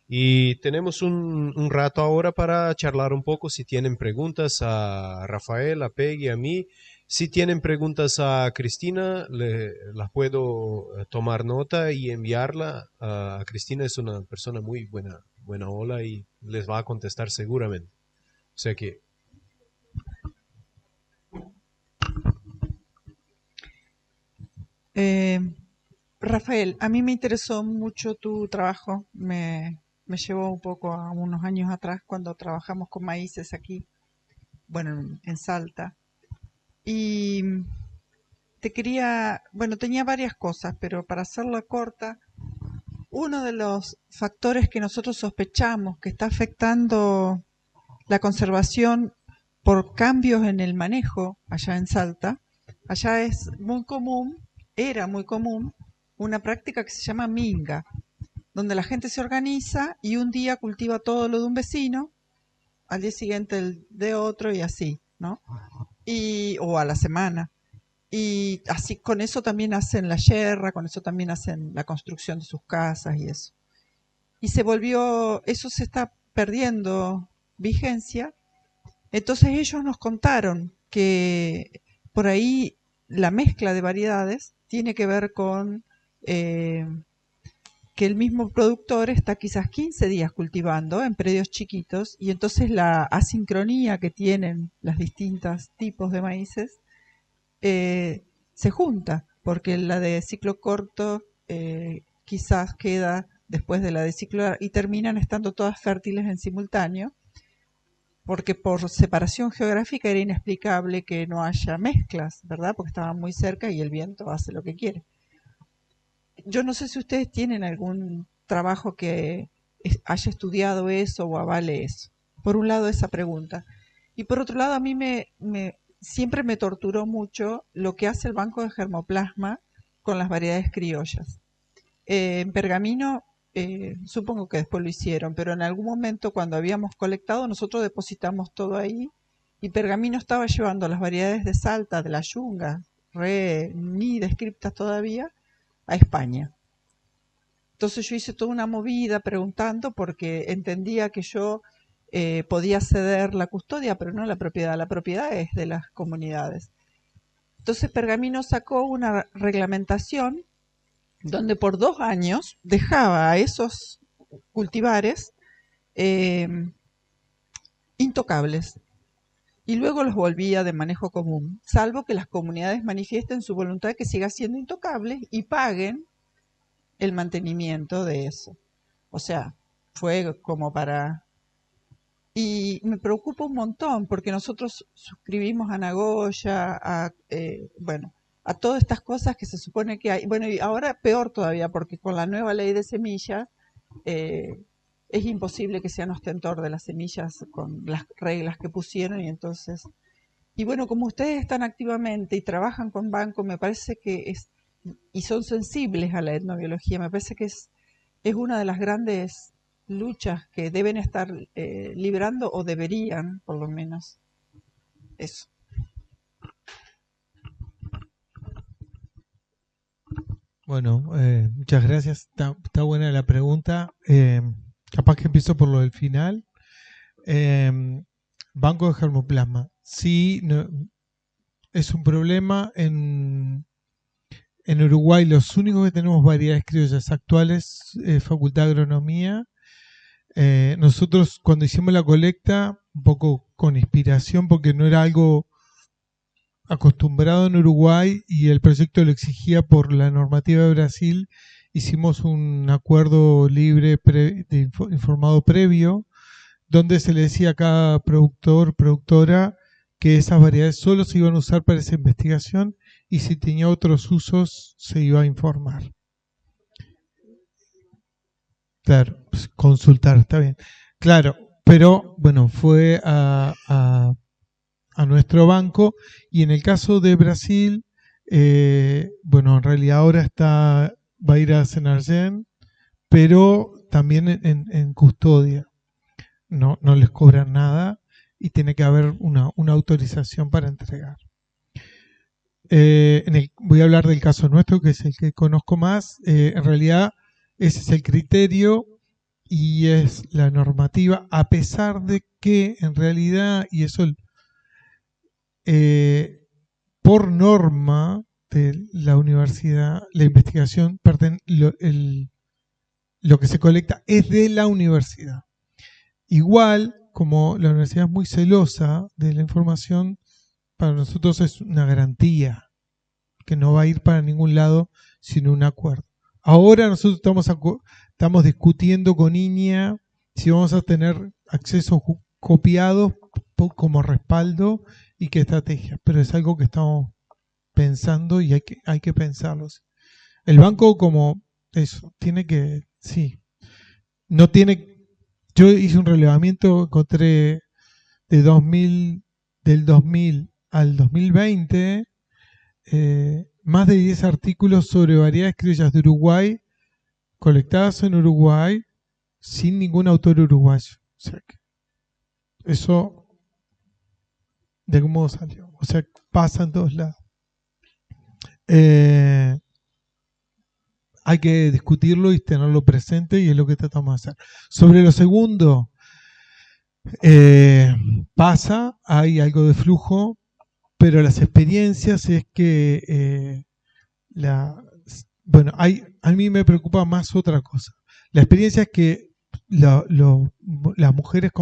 Y tenemos un rato ahora para charlar un poco. Si tienen preguntas a Rafael, a Peggy, a mí. Si tienen preguntas a Cristina, las puedo tomar nota y enviarla. A Cristina es una persona muy buena, buena ola y les va a contestar seguramente. O sea que, Eh, Rafael, a mí me interesó mucho tu trabajo. Me llevó un poco a unos años atrás cuando trabajamos con maíces aquí, bueno, en Salta. Y te quería, bueno, tenía varias cosas, pero para hacerla corta, uno de los factores que nosotros sospechamos que está afectando la conservación por cambios en el manejo allá en Salta, allá es muy común, era muy común, una práctica que se llama minga, donde la gente se organiza y un día cultiva todo lo de un vecino, al día siguiente el de otro y así, ¿no? O a la semana. Y así con eso también hacen la yerra, con eso también hacen la construcción de sus casas y eso. Y se volvió, eso se está perdiendo vigencia. Entonces ellos nos contaron que por ahí la mezcla de variedades tiene que ver con eh, que el mismo productor está quizás 15 días cultivando en predios chiquitos y entonces la asincronía que tienen los distintos tipos de maíces se junta, porque la de ciclo corto quizás queda después de la de ciclo largo y terminan estando todas fértiles en simultáneo, porque por separación geográfica era inexplicable que no haya mezclas, ¿verdad? Porque estaban muy cerca y el viento hace lo que quiere. Yo no sé si ustedes tienen algún trabajo que haya estudiado eso o avale eso. Por un lado esa pregunta. Y por otro lado a mí siempre me torturó mucho lo que hace el Banco de Germoplasma con las variedades criollas. En Pergamino, supongo que después lo hicieron, pero en algún momento cuando habíamos colectado nosotros depositamos todo ahí y Pergamino estaba llevando las variedades de Salta, de la Yunga, ni descriptas todavía, a España. Entonces yo hice toda una movida preguntando porque entendía que yo podía ceder la custodia, pero no la propiedad es de las comunidades. Entonces Pergamino sacó una reglamentación donde por 2 años dejaba a esos cultivares eh, intocables y luego los volvía de manejo común, salvo que las comunidades manifiesten su voluntad de que siga siendo intocable y paguen el mantenimiento de eso. O sea, fue como para... Y me preocupa un montón porque nosotros suscribimos a Nagoya, bueno, a todas estas cosas que se supone que hay. Bueno, y ahora peor todavía porque con la nueva ley de semillas eh, es imposible que sean ostentor de las semillas con las reglas que pusieron y entonces... Y bueno, como ustedes están activamente y trabajan con banco, me parece que es, y son sensibles a la etnobiología, me parece que es una de las grandes luchas que deben estar librando o deberían, por lo menos. Eso. Bueno, muchas gracias. Está buena la pregunta. Capaz que empiezo por lo del final. Eh, Banco de germoplasma. Sí, es un problema. En Uruguay los únicos que tenemos variedades criollas actuales es Facultad de Agronomía. Nosotros cuando hicimos la colecta, un poco con inspiración porque no era algo acostumbrado en Uruguay y el proyecto lo exigía por la normativa de Brasil, hicimos un acuerdo libre informado previo donde se le decía a cada productor, productora que esas variedades solo se iban a usar para esa investigación y si tenía otros usos se iba a informar. Claro, pues, consultar, está bien. Claro, pero bueno, fue a nuestro banco y en el caso de Brasil, bueno, en realidad ahora va a ir a Senargen, pero también en custodia, no les cobran nada y tiene que haber una autorización para entregar. Voy a hablar del caso nuestro, que es el que conozco más. En realidad, ese es el criterio. y es la normativa, a pesar de que en realidad, y eso por norma de la universidad, la investigación, lo que se colecta es de la universidad. Igual, como la universidad es muy celosa de la información, para nosotros es una garantía que no va a ir para ningún lado sin un acuerdo. Ahora nosotros estamos discutiendo con INEA si vamos a tener accesos copiados como respaldo y qué estrategia, pero es algo que estamos pensando y hay que pensarlo. El banco como eso, tiene que, sí, no tiene, yo hice un relevamiento, encontré de 2000, del 2000 al 2020, más de 10 artículos sobre variedades criollas de Uruguay, colectadas en Uruguay, sin ningún autor uruguayo. O sea, eso, ¿de qué modo salió? O sea, pasa en todos lados. Hay que discutirlo y tenerlo presente y es lo que tratamos de hacer. Sobre lo segundo, pasa, hay algo de flujo, pero las experiencias es que bueno, a mí me preocupa más otra cosa. La experiencia es que las mujeres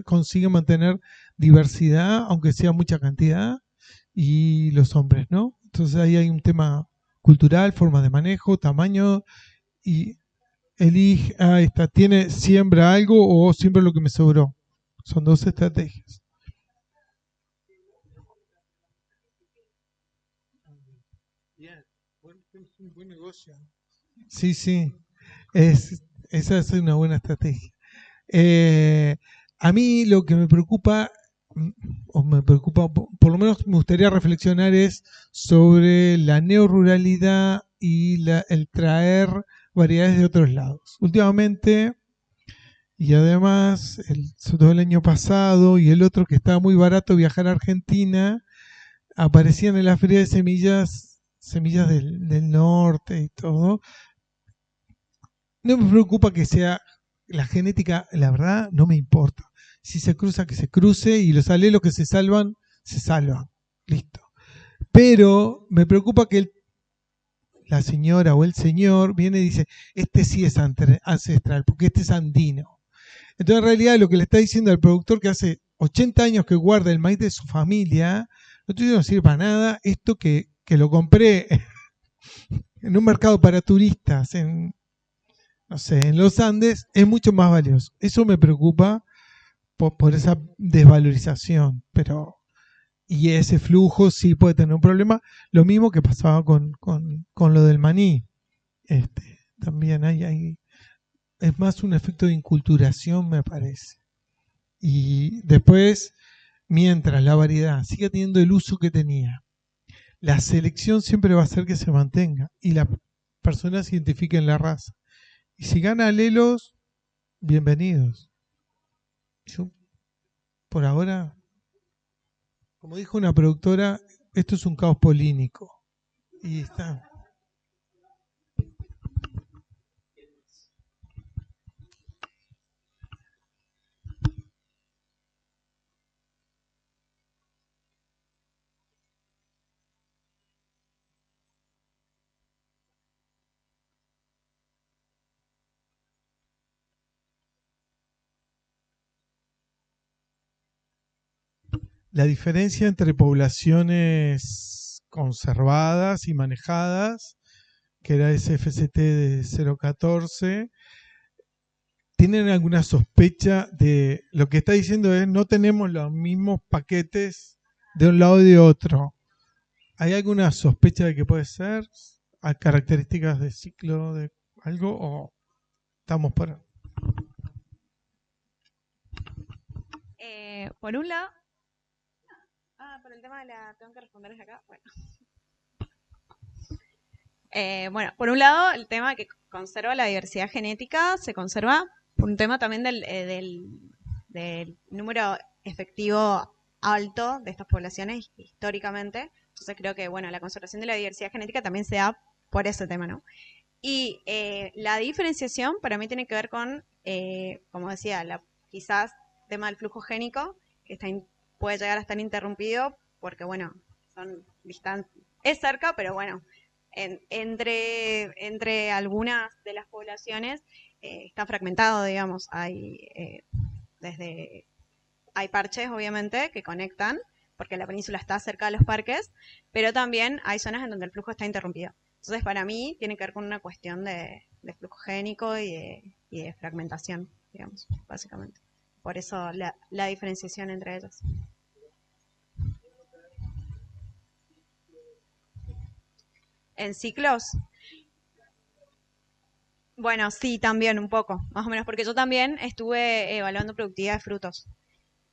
consiguen mantener diversidad, aunque sea mucha cantidad, y los hombres, ¿no? Entonces ahí hay un tema cultural, forma de manejo, tamaño, y elige, siembra algo o siembra lo que me sobró. Son dos estrategias. Es un buen negocio. Sí, sí. Esa es una buena estrategia. A mí lo que me preocupa, por lo menos me gustaría reflexionar, es sobre la neoruralidad y el traer variedades de otros lados. Últimamente, y además, sobre todo el año pasado y el otro que estaba muy barato viajar a Argentina, aparecían en la feria de semillas del norte y todo. No me preocupa que sea la genética, la verdad, no me importa. Si se cruza, que se cruce y los alelos que se salvan. Listo. Pero me preocupa que la señora o el señor viene y dice, este sí es ancestral, porque este es andino. Entonces, en realidad, lo que le está diciendo al productor que hace 80 años que guarda el maíz de su familia, no sirve para nada. Esto que lo compré en un mercado para turistas, no sé, en los Andes, es mucho más valioso. Eso me preocupa por esa desvalorización, y ese flujo sí puede tener un problema. Lo mismo que pasaba con lo del maní. También es más un efecto de inculturación, me parece. Y después, mientras la variedad siga teniendo el uso que tenía, la selección siempre va a hacer que se mantenga y las personas identifiquen la raza. Y si gana alelos, bienvenidos. Yo, por ahora, como dijo una productora, esto es un caos polínico. Y está. La diferencia entre poblaciones conservadas y manejadas, que era ese FCT de 0,14, ¿tienen alguna sospecha de lo que está diciendo? No tenemos los mismos paquetes de un lado y de otro. ¿Hay alguna sospecha de que puede ser? ¿Hay características de ciclo de algo o estamos por...? Por un lado... por el tema de la... Tengo que responder desde acá. Bueno, por un lado, el tema que conserva la diversidad genética se conserva por un tema también del número efectivo alto de estas poblaciones históricamente. Entonces creo que, bueno, la conservación de la diversidad genética también se da por ese tema, ¿no? Y la diferenciación para mí tiene que ver con, como decía, quizás tema del flujo génico, que puede llegar a estar interrumpido porque, bueno, son distantes. Es cerca, pero bueno, entre algunas de las poblaciones está fragmentado, digamos. Hay parches, obviamente, que conectan, porque la península está cerca de los parques, pero también hay zonas en donde el flujo está interrumpido. Entonces, para mí, tiene que ver con una cuestión de flujo génico y de fragmentación, digamos, básicamente. Por eso la diferenciación entre ellos. En ciclos, bueno, sí, también un poco, más o menos, porque yo también estuve evaluando productividad de frutos.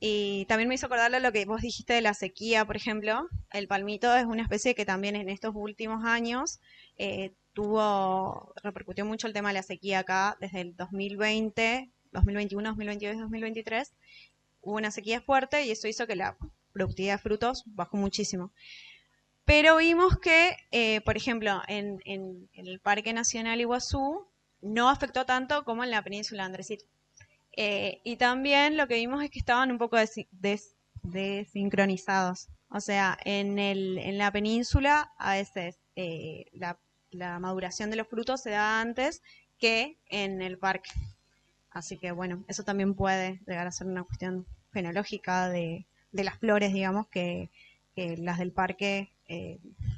Y también me hizo acordarle lo que vos dijiste de la sequía, por ejemplo. El palmito es una especie que también en estos últimos años repercutió mucho el tema de la sequía acá desde el 2020, 2021, 2022, 2023. Hubo una sequía fuerte y eso hizo que la productividad de frutos bajó muchísimo. Pero vimos que, por ejemplo, en el Parque Nacional Iguazú no afectó tanto como en la península de Andresito. Y también lo que vimos es que estaban un poco desincronizados. O sea, en la península a veces la maduración de los frutos se da antes que en el parque. Así que bueno, eso también puede llegar a ser una cuestión fenológica de las flores, digamos, que las del parque,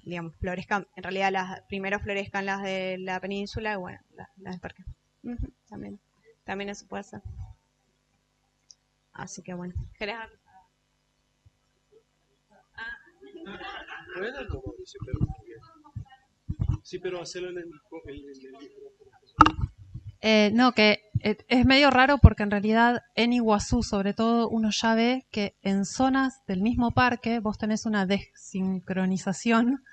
digamos, florezcan. En realidad primero florezcan las de la península y bueno, las del parque. También eso puede ser. Así que bueno. ¿Querés? Sí, pero hacerlo en el No, que es medio raro porque en realidad en Iguazú, sobre todo, uno ya ve que en zonas del mismo parque vos tenés una desincronización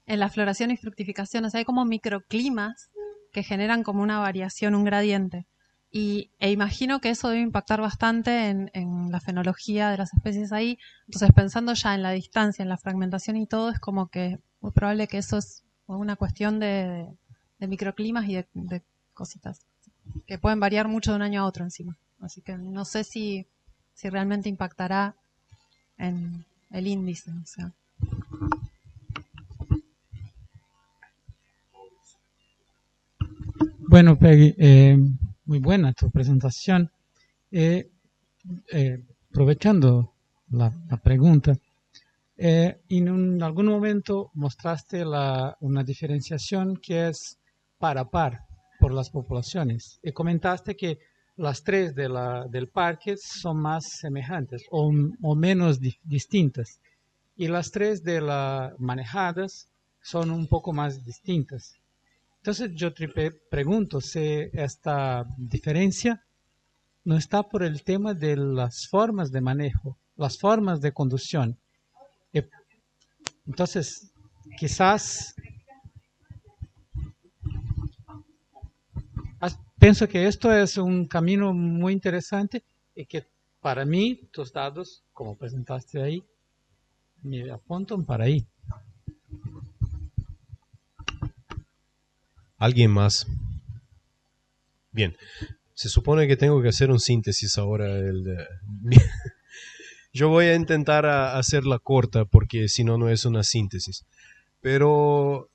en la floración y fructificación. O sea, hay como microclimas que generan como una variación, un gradiente. E imagino que eso debe impactar bastante en la fenología de las especies ahí. Entonces, pensando ya en la distancia, en la fragmentación y todo, es como que muy probable que eso es una cuestión de microclimas y de cositas que pueden variar mucho de un año a otro encima. Así que no sé si realmente impactará en el índice. O sea. Bueno, Peggy, muy buena tu presentación. Aprovechando la pregunta, en algún momento mostraste una diferenciación que es par a par por las poblaciones y comentaste que las tres del parque son más semejantes o menos distintas y las tres de las manejadas son un poco más distintas. Entonces yo te pregunto si esta diferencia no está por el tema de las formas de manejo, las formas de conducción. Entonces, quizás pienso que esto es un camino muy interesante y que para mí tus datos, como presentaste ahí, me apuntan para ahí. ¿Alguien más? Bien, se supone que tengo que hacer un síntesis ahora. Yo voy a intentar hacerla corta porque si no, no es una síntesis. Pero,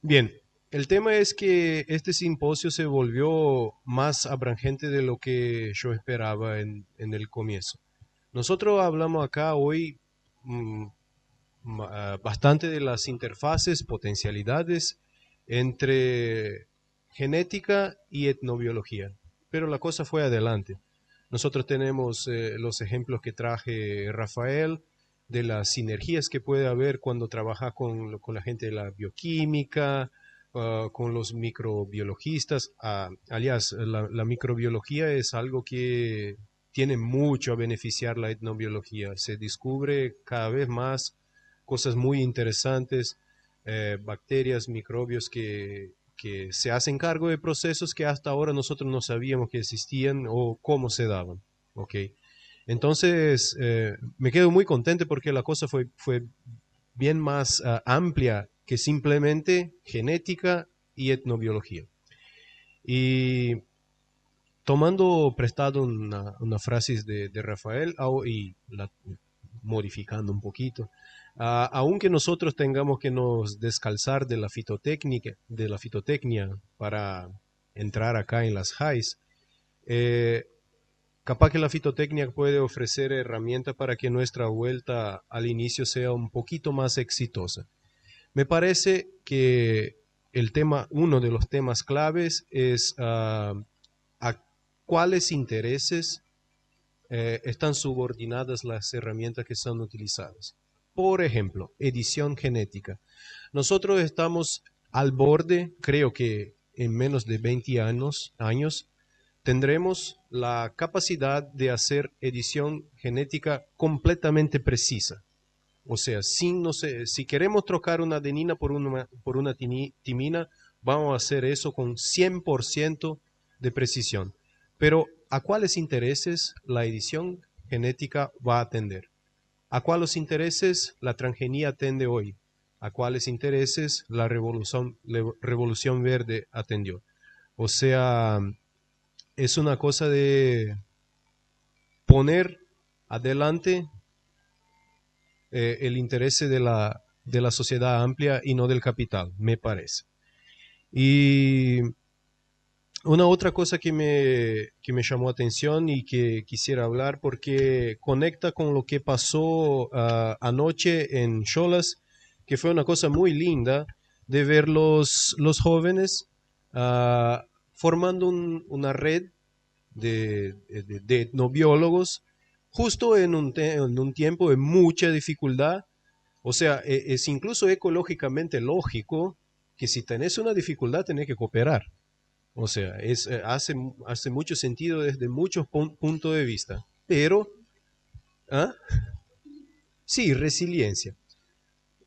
bien, el tema es que este simposio se volvió más abrangente de lo que yo esperaba en el comienzo. Nosotros hablamos acá hoy bastante de las interfaces, potencialidades entre genética y etnobiología, pero la cosa fue adelante. Nosotros tenemos los ejemplos que traje Rafael de las sinergias que puede haber cuando trabaja con la gente de la bioquímica, con los microbiologistas. Aliás, la microbiología es algo que tiene mucho a beneficiar la etnobiología. Se descubre cada vez más cosas muy interesantes, bacterias, microbios que se hacen cargo de procesos que hasta ahora nosotros no sabíamos que existían o cómo se daban. ¿Okay? Entonces, me quedo muy contento porque la cosa fue bien más amplia que simplemente genética y etnobiología. Y tomando prestado una frase de Rafael y modificando un poquito, aunque nosotros tengamos que nos descalzar de la fitotecnia para entrar acá en las highs, capaz que la fitotecnia puede ofrecer herramientas para que nuestra vuelta al inicio sea un poquito más exitosa. Me parece que uno de los temas claves es a cuáles intereses están subordinadas las herramientas que son utilizadas. Por ejemplo, edición genética. Nosotros estamos al borde, creo que en menos de 20 años tendremos la capacidad de hacer edición genética completamente precisa. O sea, si queremos trocar una adenina por una timina, vamos a hacer eso con 100% de precisión. Pero, ¿a cuáles intereses la edición genética va a atender? ¿A cuáles intereses la transgenia atiende hoy? ¿A cuáles intereses la revolución verde atendió? O sea, es una cosa de poner adelante el interés de la sociedad amplia y no del capital, me parece. Y una otra cosa que me llamó atención y que quisiera hablar porque conecta con lo que pasó anoche en Xolas, que fue una cosa muy linda de ver los jóvenes formando una red de etnobiólogos justo en un tiempo de mucha dificultad. O sea, es incluso ecológicamente lógico que si tenés una dificultad tenés que cooperar. O sea, hace mucho sentido desde muchos puntos de vista. Pero, sí, resiliencia.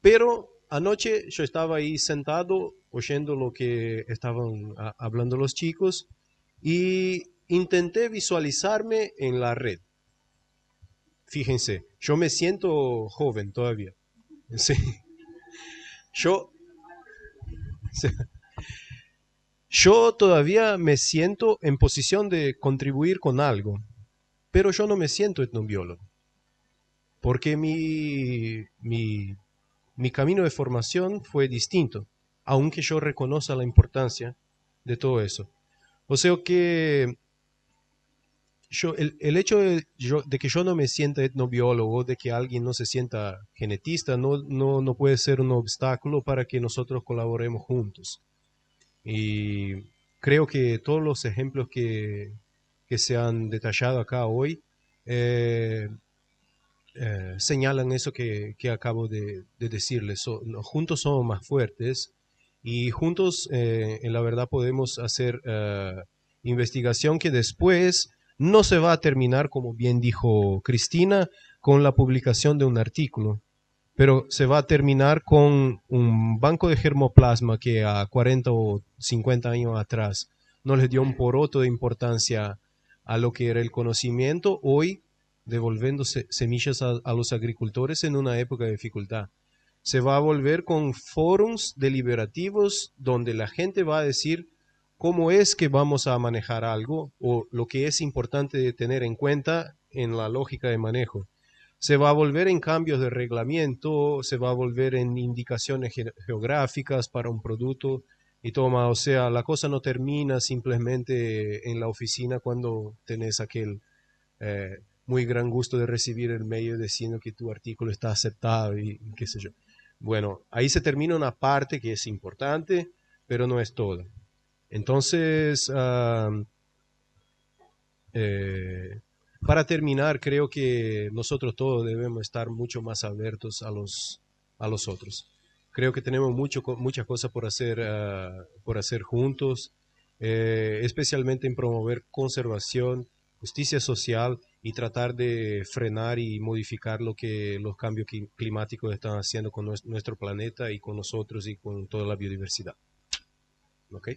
Pero anoche yo estaba ahí sentado oyendo lo que estaban hablando los chicos y intenté visualizarme en la red. Fíjense, yo me siento joven todavía. Sí. Yo todavía me siento en posición de contribuir con algo, pero yo no me siento etnobiólogo, porque mi camino de formación fue distinto, aunque yo reconozca la importancia de todo eso. O sea que el hecho de que yo no me sienta etnobiólogo, de que alguien no se sienta genetista, no puede ser un obstáculo para que nosotros colaboremos juntos. Y creo que todos los ejemplos que se han detallado acá hoy señalan eso que acabo de decirles. Juntos somos más fuertes y juntos en la verdad podemos hacer investigación que después no se va a terminar, como bien dijo Cristina, con la publicación de un artículo, pero se va a terminar con un banco de germoplasma que a 40 o 50 años atrás no les dio un poroto de importancia a lo que era el conocimiento, hoy devolviendo semillas a los agricultores en una época de dificultad. Se va a volver con foros deliberativos donde la gente va a decir cómo es que vamos a manejar algo o lo que es importante tener en cuenta en la lógica de manejo. Se va a volver en cambios de reglamento, se va a volver en indicaciones geográficas para un producto y todo más. O sea, la cosa no termina simplemente en la oficina cuando tenés aquel muy gran gusto de recibir el mail diciendo que tu artículo está aceptado y qué sé yo. Bueno, ahí se termina una parte que es importante, pero no es toda. Entonces, para terminar, creo que nosotros todos debemos estar mucho más abiertos a los otros. Creo que tenemos muchas cosas por hacer juntos, especialmente en promover conservación, justicia social y tratar de frenar y modificar lo que los cambios climáticos están haciendo con nuestro planeta y con nosotros y con toda la biodiversidad. ¿Ok?